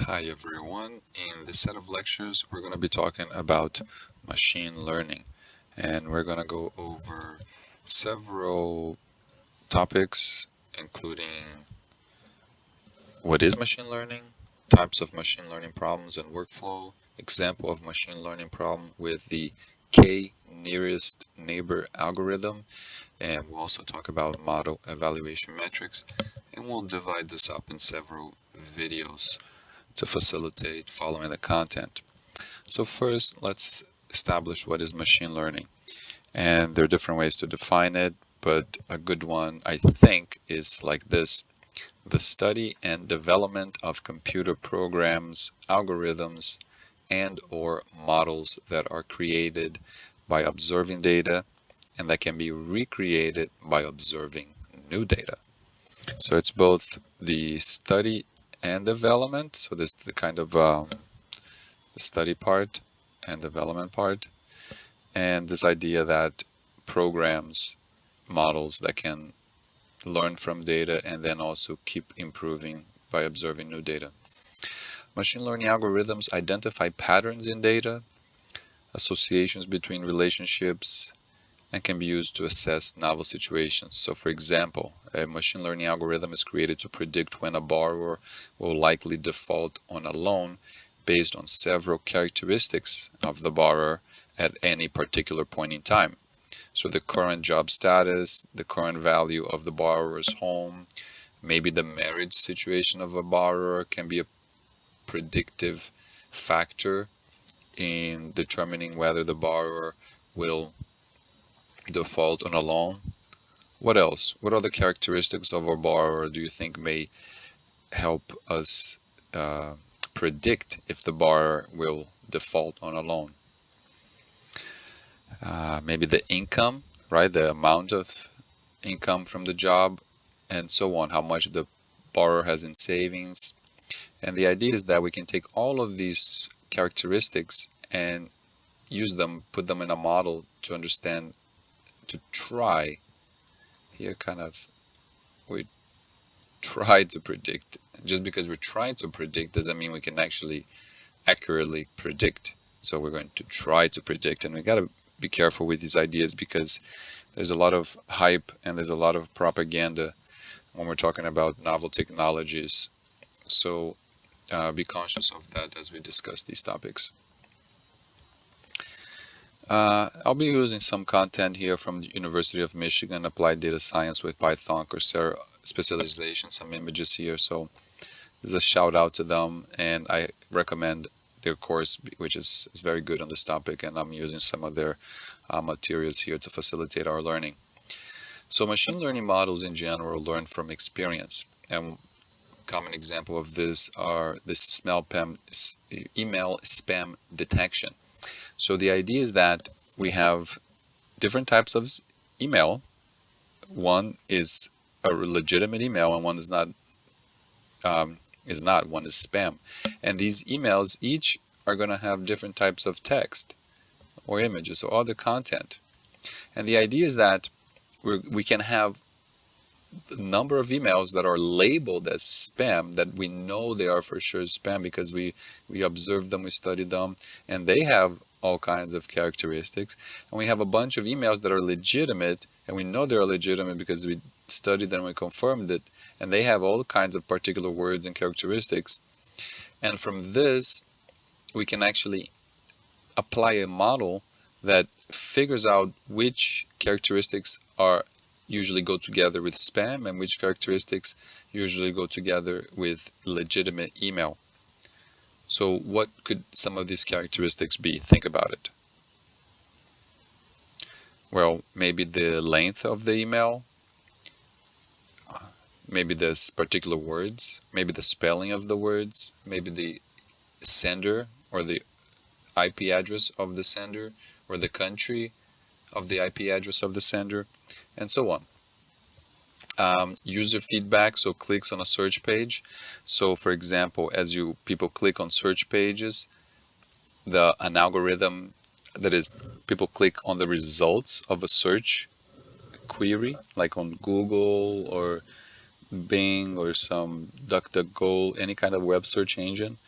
Hi everyone. In this set of lectures, we're going to be talking about machine learning, and we're going to go over several topics, including what is machine learning, types of machine learning problems and workflow, example of machine learning problem with the K nearest neighbor algorithm, and we'll also talk about model evaluation metrics, and we'll divide this up in several videos to facilitate following the content. So first, let's establish what is machine learning. And there are different ways to define it, but a good one, I think, is like this: the study and development of computer programs, algorithms, and or models that are created by observing data and that can be recreated by observing new data. So it's both the study and development. So this is the kind of the study part and development part, and this idea that programs, models that can learn from data and then also keep improving by observing new data. Machine learning algorithms identify patterns in data, associations between relationships, and can be used to assess novel situations. So for example, a machine learning algorithm is created to predict when a borrower will likely default on a loan based on several characteristics of the borrower at any particular point in time. So the current job status, the current value of the borrower's home, maybe the marriage situation of a borrower can be a predictive factor in determining whether the borrower will default on a loan. What else? What other characteristics of our borrower do you think may help us predict if the borrower will default on a loan? Maybe the income, right? The amount of income from the job and so on, how much the borrower has in savings. And the idea is that we can take all of these characteristics and use them, put them in a model to understand, to try. Here kind of we try to predict. Just because we're trying to predict doesn't mean we can actually accurately predict. So we're going to try to predict, and we got to be careful with these ideas because there's a lot of hype and there's a lot of propaganda when we're talking about novel technologies. So be conscious of that as we discuss these topics. I'll be using some content here from the University of Michigan, Applied Data Science with Python, Coursera specialization, some images here. So there's a shout out to them, and I recommend their course, which is very good on this topic, and I'm using some of their materials here to facilitate our learning. So machine learning models in general learn from experience, and common example of this are this email spam detection. So the idea is that we have different types of email. One is a legitimate email, and one is not. One is spam. And these emails each are going to have different types of text or images or other content. And the idea is that we can have a number of emails that are labeled as spam, that we know they are for sure spam because we observe them, we study them, and they have all kinds of characteristics. And we have a bunch of emails that are legitimate, and we know they're legitimate because we studied them and confirmed it, and they have all kinds of particular words and characteristics. And from this, we can actually apply a model that figures out which characteristics are usually go together with spam and which characteristics usually go together with legitimate email. So what could some of these characteristics be? Think about it. Well, maybe the length of the email, maybe the particular words, maybe the spelling of the words, maybe the sender or the IP address of the sender or the country of the IP address of the sender, and so on. User feedback, so clicks on a search page. So for example, as people click on search pages, an algorithm, that is, people click on the results of a search query, like on Google or Bing or some DuckDuckGo, any kind of web search engine.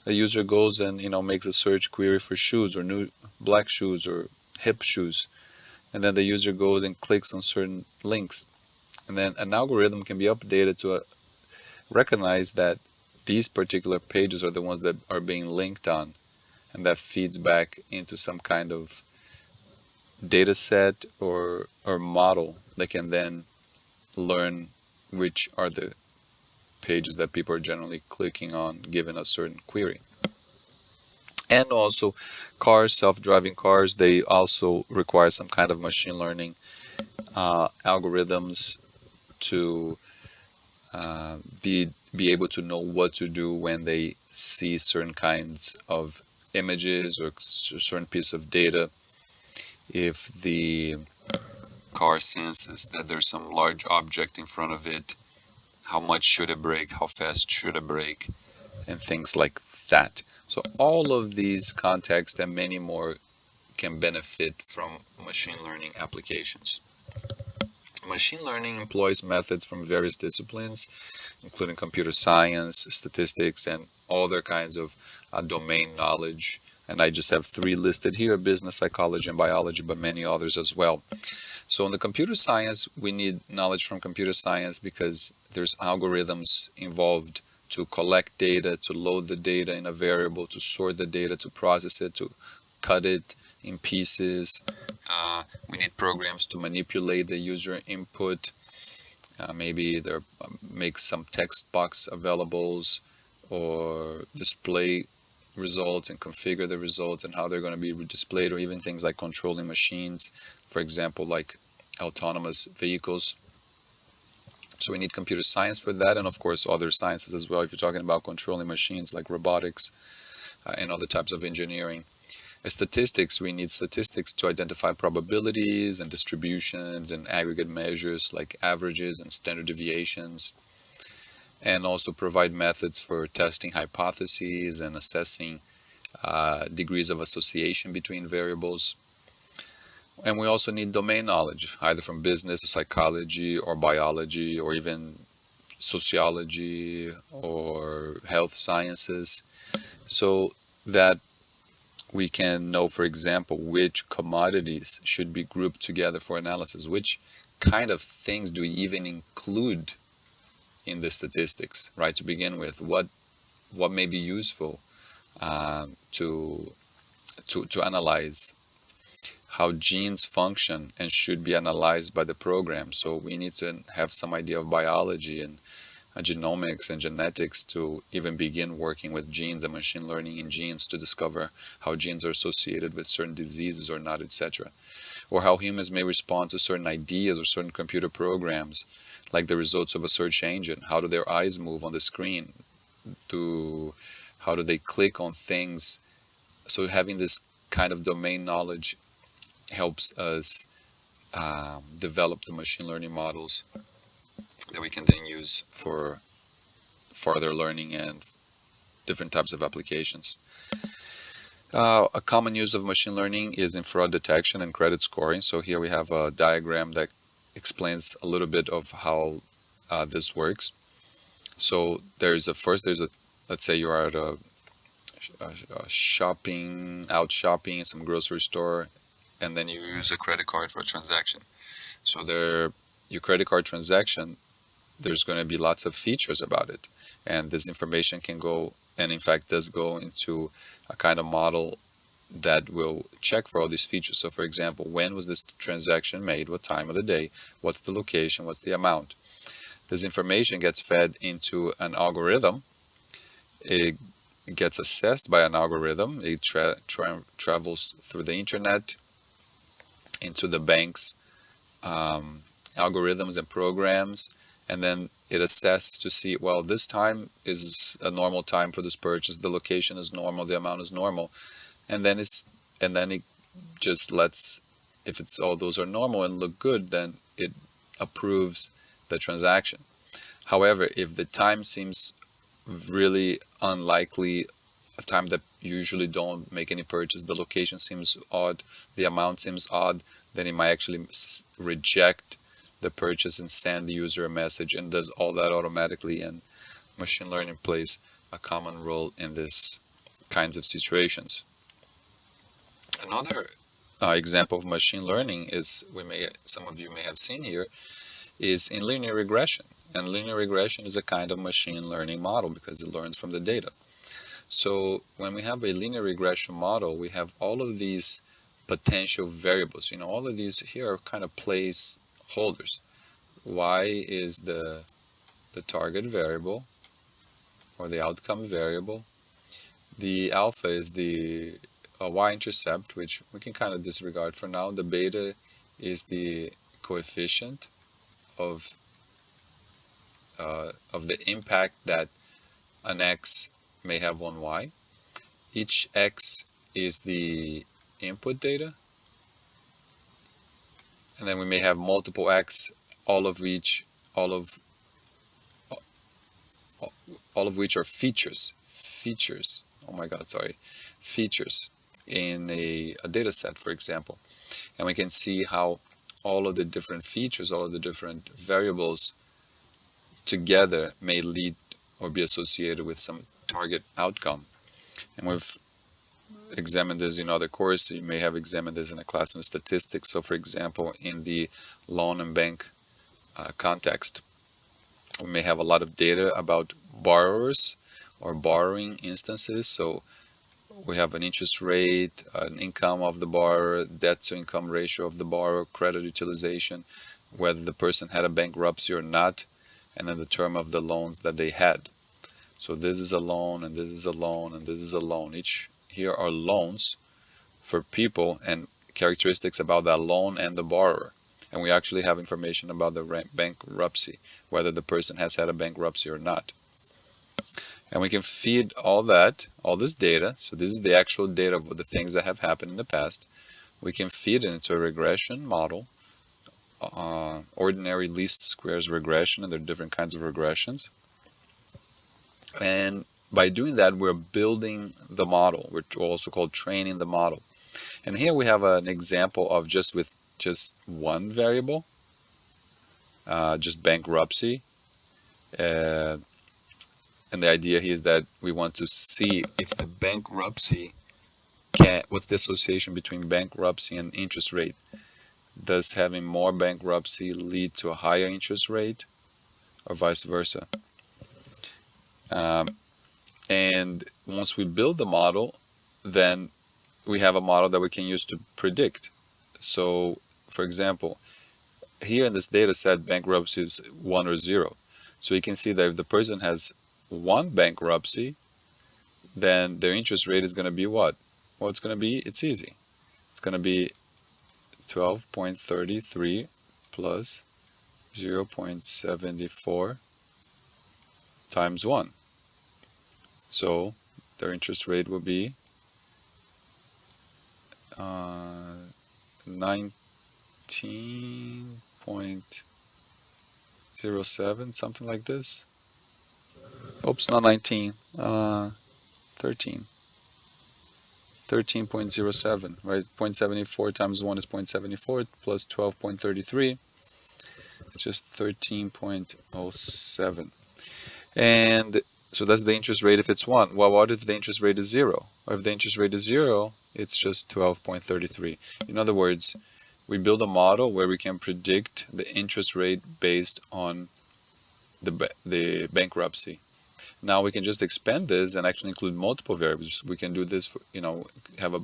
a user goes and makes a search query for shoes or new black shoes or hip shoes, and then the user goes and clicks on certain links, and then an algorithm can be updated to recognize that these particular pages are the ones that are being linked on, and that feeds back into some kind of data set or model that can then learn which are the pages that people are generally clicking on given a certain query. And also cars, self-driving cars, they also require some kind of machine learning algorithms to be able to know what to do when they see certain kinds of images or certain piece of data. If the car senses that there's some large object in front of it, how much should it brake, how fast should it brake, and things like that. So all of these contexts and many more can benefit from machine learning applications. Machine learning employs methods from various disciplines, including computer science, statistics, and other kinds of domain knowledge. And I just have 3 listed here: business, psychology, and biology, but many others as well. So in the computer science, we need knowledge from computer science because there's algorithms involved to collect data, to load the data in a variable, to sort the data, to process it, to cut it in pieces. We need programs to manipulate the user input. Maybe there make some text box availables or display results and configure the results and how they're going to be displayed, or even things like controlling machines, for example, like autonomous vehicles. So we need computer science for that, and of course other sciences as well if you're talking about controlling machines, like robotics and other types of engineering. Statistics, we need statistics to identify probabilities and distributions and aggregate measures like averages and standard deviations, and also provide methods for testing hypotheses and assessing degrees of association between variables. And we also need domain knowledge, either from business, psychology, or biology, or even sociology or health sciences, so that we can know, for example, which commodities should be grouped together for analysis, which kind of things do we even include in the statistics, right? To begin with, what may be useful to analyze, how genes function and should be analyzed by the program. So we need to have some idea of biology and genomics and genetics to even begin working with genes and machine learning in genes to discover how genes are associated with certain diseases or not, etc. Or how humans may respond to certain ideas or certain computer programs, like the results of a search engine. How do their eyes move on the screen? How do they click on things? So having this kind of domain knowledge helps us develop the machine learning models that we can then use for further learning and different types of applications. A common use of machine learning is in fraud detection and credit scoring. So here we have a diagram that explains a little bit of how this works. So there's a let's say you're at a shopping in some grocery store, and then you use a credit card for a transaction. So your credit card transaction, there's going to be lots of features about it, and this information can go, and in fact does go, into a kind of model that will check for all these features. So for example, when was this transaction made, what time of the day, what's the location, what's the amount. This information gets fed into an algorithm. It gets assessed by an algorithm. It travels through the internet into the bank's algorithms and programs, and then it assesses to see, well, this time is a normal time for this purchase, the location is normal, the amount is normal, and then it just lets, if it's all those are normal and look good, then it approves the transaction. However, if the time seems really unlikely, a time that usually don't make any purchase, the location seems odd, the amount seems odd, then it might actually reject the purchase and send the user a message, and does all that automatically. And machine learning plays a common role in this kinds of situations. Another example of machine learning is, some of you may have seen here, is in linear regression. And linear regression is a kind of machine learning model because it learns from the data. So when we have a linear regression model, we have all of these potential variables. You know, all of these here are kind of placeholders. Y is the target variable or the outcome variable. The alpha is the y-intercept, which we can kind of disregard for now. The beta is the coefficient of the impact that an x may have on y. Each x is the input data, and then we may have multiple x, all of which are features. Oh my God, sorry, features in a data set, for example. And we can see how all of the different features, all of the different variables together may lead or be associated with some target outcome. And we've examined this in other courses. You may have examined this in a class in statistics. So for example, in the loan and bank context, we may have a lot of data about borrowers or borrowing instances. So we have an interest rate, an income of the borrower, debt to income ratio of the borrower, credit utilization, whether the person had a bankruptcy or not, and then the term of the loans that they had. So this is a loan, and this is a loan, and this is a loan. Each here are loans for people and characteristics about that loan and the borrower. And we actually have information about the bankruptcy, whether the person has had a bankruptcy or not. And we can feed all this data. So this is the actual data of the things that have happened in the past. We can feed it into a regression model, ordinary least squares regression, and there are different kinds of regressions. And by doing that, we're building the model. We're also called training the model. And here we have an example of just one variable, just bankruptcy. And the idea here is that we want to see if the bankruptcy what's the association between bankruptcy and interest rate? Does having more bankruptcy lead to a higher interest rate, or vice versa? And once we build the model, then we have a model that we can use to predict. So, for example, here in this data set, bankruptcy is 1 or 0. So you can see that if the person has one bankruptcy, then their interest rate is going to be what? Well, it's going to be, it's easy. It's going to be 12.33 plus 0.74 times 1. So their interest rate will be 19.07, something like this. Oops, not 19, 13. 13.07, right? 0.74 times 1 is 0.74 plus 12.33. It's just 13.07. And so that's the interest rate if it's 1. Well, what if the interest rate is 0? Or if the interest rate is 0, it's just 12.33. In other words, we build a model where we can predict the interest rate based on the bankruptcy. Now we can just expand this and actually include multiple variables. We can do this, have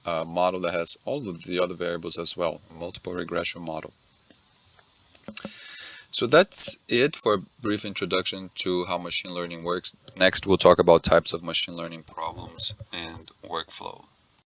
a model that has all of the other variables as well, a multiple regression model. So that's it for a brief introduction to how machine learning works. Next, we'll talk about types of machine learning problems and workflow.